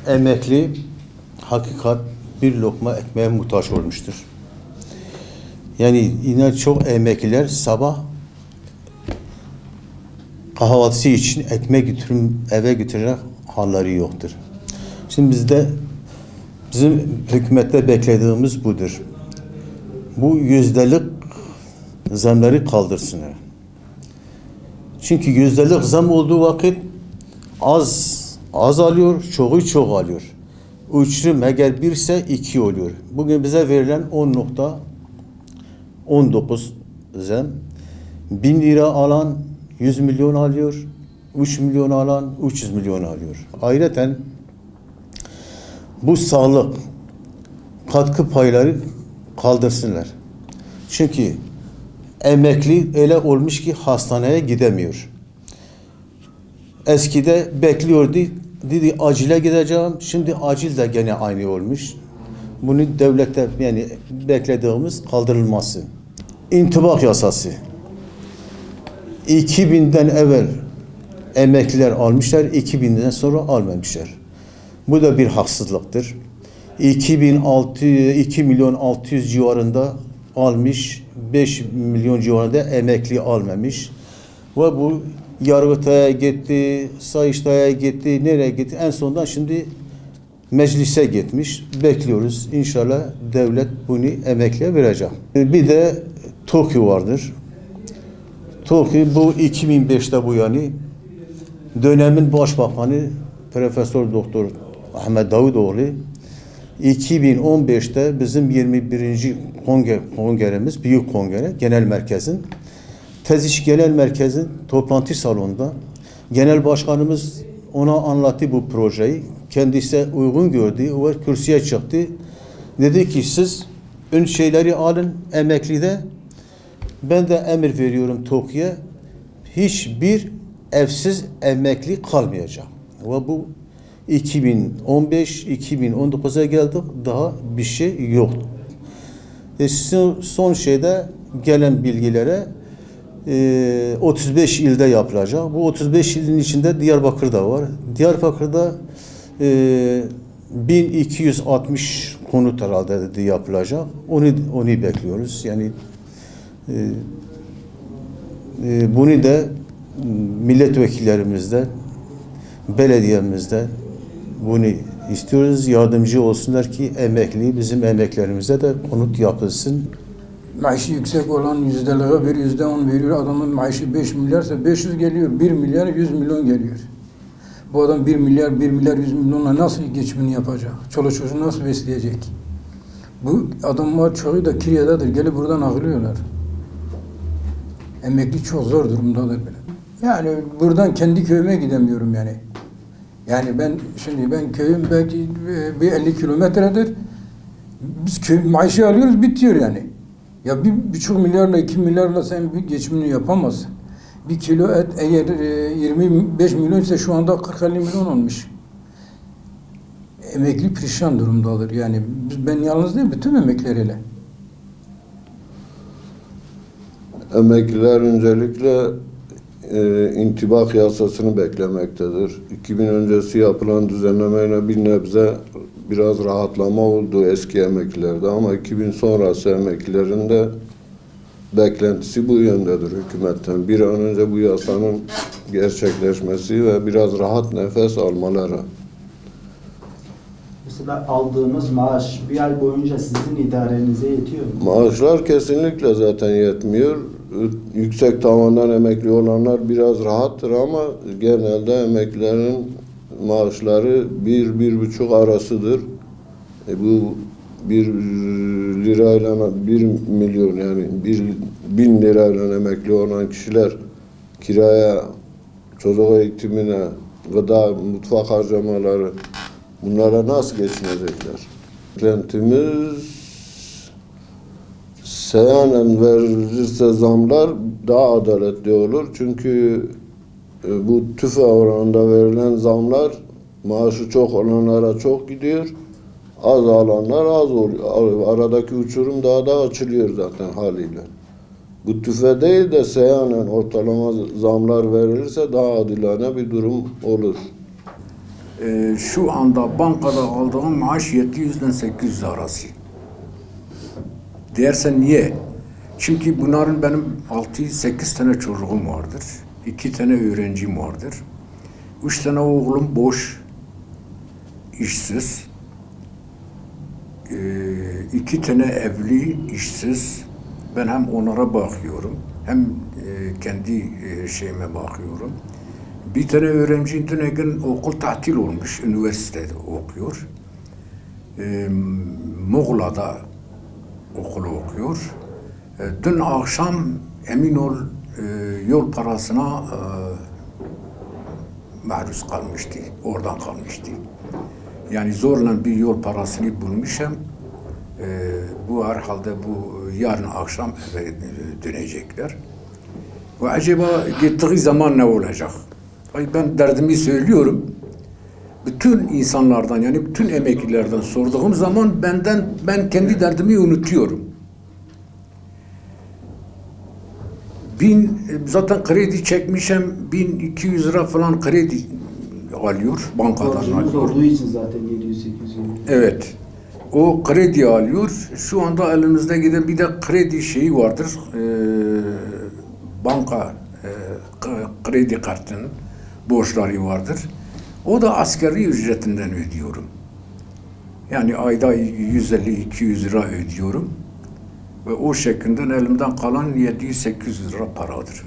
emekli hakikat bir lokma ekmeğe muhtaç olmuştur. Yani yine çok emekliler sabah kahvaltısı için ekmek eve götürerek halleri yoktur. Şimdi bizim hükümette beklediğimiz budur. Bu yüzdelik zamları kaldırsınlar. Çünkü yüzdelik zam olduğu vakit az alıyor, çoğu çok alıyor. Uçurum eğer 1 ise 2 oluyor. Bugün bize verilen 10.19 zam. 1000 lira alan 100 milyon alıyor. 3 milyon alan 300 milyon alıyor. Ayrıca bu sağlık katkı payları kaldırsınlar. Çünkü emekli öyle olmuş ki hastaneye gidemiyor. Eskide bekliyordu, dedi acile gideceğim. Şimdi acil de gene aynı olmuş. Bunu devlette yani beklediğimiz kaldırılması. İntibak yasası. 2000'den evvel emekliler almışlar, 2000'den sonra almamışlar. Bu da bir haksızlıktır. 2 milyon 600 civarında almış, 5 milyon civarında emekli almamış. Ve bu Yargıtay'a gitti, Sayıştay'a gitti, nereye gitti? En sonunda şimdi meclise gitmiş. Bekliyoruz. İnşallah devlet bunu emekliye verecek. Bir de TOKİ vardır. TOKİ bu 2005'te bu yani dönemin başbakanı Profesör Doktor Ahmet Davutoğlu 2015'te bizim 21. kongremiz, büyük kongre, genel merkezin Teziş Genel Merkez'in toplantı salonunda genel başkanımız ona anlattı bu projeyi. Kendisi uygun gördü. O kürsüye çıktı. Dedi ki siz ön şeyleri alın emeklide. Ben de emir veriyorum TOKİ'ye. Hiçbir evsiz emekli kalmayacak. Ve bu 2015-2019'a geldik. Daha bir şey yok. Son şeyde gelen bilgilere 35 ilde yapılacak. Bu 35 ilin içinde Diyarbakır'da var. Diyarbakır'da 1260 konut herhalde yapılacak. Onu bekliyoruz. Yani bunu da milletvekillerimizden, belediyemizden bunu istiyoruz. Yardımcı olsunlar ki bizim emeklerimize de konut yapılsın. Maaşı yüksek olan yüzdelere bir %10 veriyor. Adamın maaşı 5 milyarsa 500 geliyor. 1 milyar 100 milyon geliyor. Bu adam 1 milyar 100 milyonla nasıl geçimini yapacak? Çoluk çocuğu nasıl besleyecek? Bu adamlar çoğu da Kirya'dadır. Gelip buradan ağlıyorlar. Emekli çok zor durumdadır bile. Yani buradan kendi köyüme gidemiyorum yani. Yani ben köyüm belki bir 50 kilometredir. Biz köy maaşı alıyoruz bitiyor yani. Ya 1,5 milyarla 2 milyarla sen bir geçimini yapamazsın. Bir kilo et eğer 25 milyon ise şu anda 40-50 milyon olmuş. Emekli perişan durumdadır yani. Ben yalnız değil, bütün emeklileriyle. Emekliler öncelikle intibak yasasını beklemektedir. 2000 öncesi yapılan düzenlemeyle bir nebze biraz rahatlama oldu eski emeklilerde ama 2000 sonrası emeklilerin de beklentisi bu yöndedir hükümetten. Bir an önce bu yasanın gerçekleşmesi ve biraz rahat nefes almaları. Mesela aldığınız maaş bir ay boyunca sizin idarenize yetiyor mu? Maaşlar kesinlikle zaten yetmiyor. Yüksek tavandan emekli olanlar biraz rahattır ama genelde emeklilerin maaşları 1-1,5 arasıdır. Bu 1 lirayla 1 milyon yani 1000 lirayla emekli olan kişiler kiraya, çocuk eğitimine, gıda, mutfak harcamaları bunlara nasıl geçinecekler? Beklentimiz seyyanen verilirse zamlar daha adaletli olur. Çünkü bu tüfe oranında verilen zamlar maaşı çok olanlara çok gidiyor. Az alanlar az oluyor. Aradaki uçurum daha da açılıyor zaten haliyle. Bu tüfe değil de seyyanen ortalama zamlar verilirse daha adilane bir durum olur. Şu anda bankada aldığım maaş 700 ile 800 arası. Dersen niye? Çünkü bunların benim 6-8 tane çocuğum vardır. 2 tane öğrencim vardır. 3 tane oğlum boş, işsiz. 2 tane evli, işsiz. Ben hem onlara bakıyorum, hem kendi şeyime bakıyorum. Bir tane öğrencim dün gün okul tatil olmuş, üniversitede okuyor. Muğla'da okulu okuyor. Dün akşam emin ol yol parasına maruz kalmıştı, oradan kalmıştı. Yani zorla bir yol parasını bulmuşum. Bu herhalde bu yarın akşam eve dönecekler. Ve acaba gittiği zaman ne olacak? Ben derdimi söylüyorum. Bütün insanlardan, yani bütün emeklilerden sorduğum zaman ben kendi derdimi unutuyorum. Zaten kredi çekmişim, 1200 lira falan kredi alıyor, bankadan Borcunuz alıyor. olduğu için zaten 700-800 euro. Evet. O kredi alıyor. Şu anda elimizde giden bir de kredi şeyi vardır. Banka kredi kartının borçları vardır. O da asgari ücretinden ödüyorum. Yani ayda 150-200 lira ödüyorum. Ve o şekilde elimden kalan 700-800 lira paradır.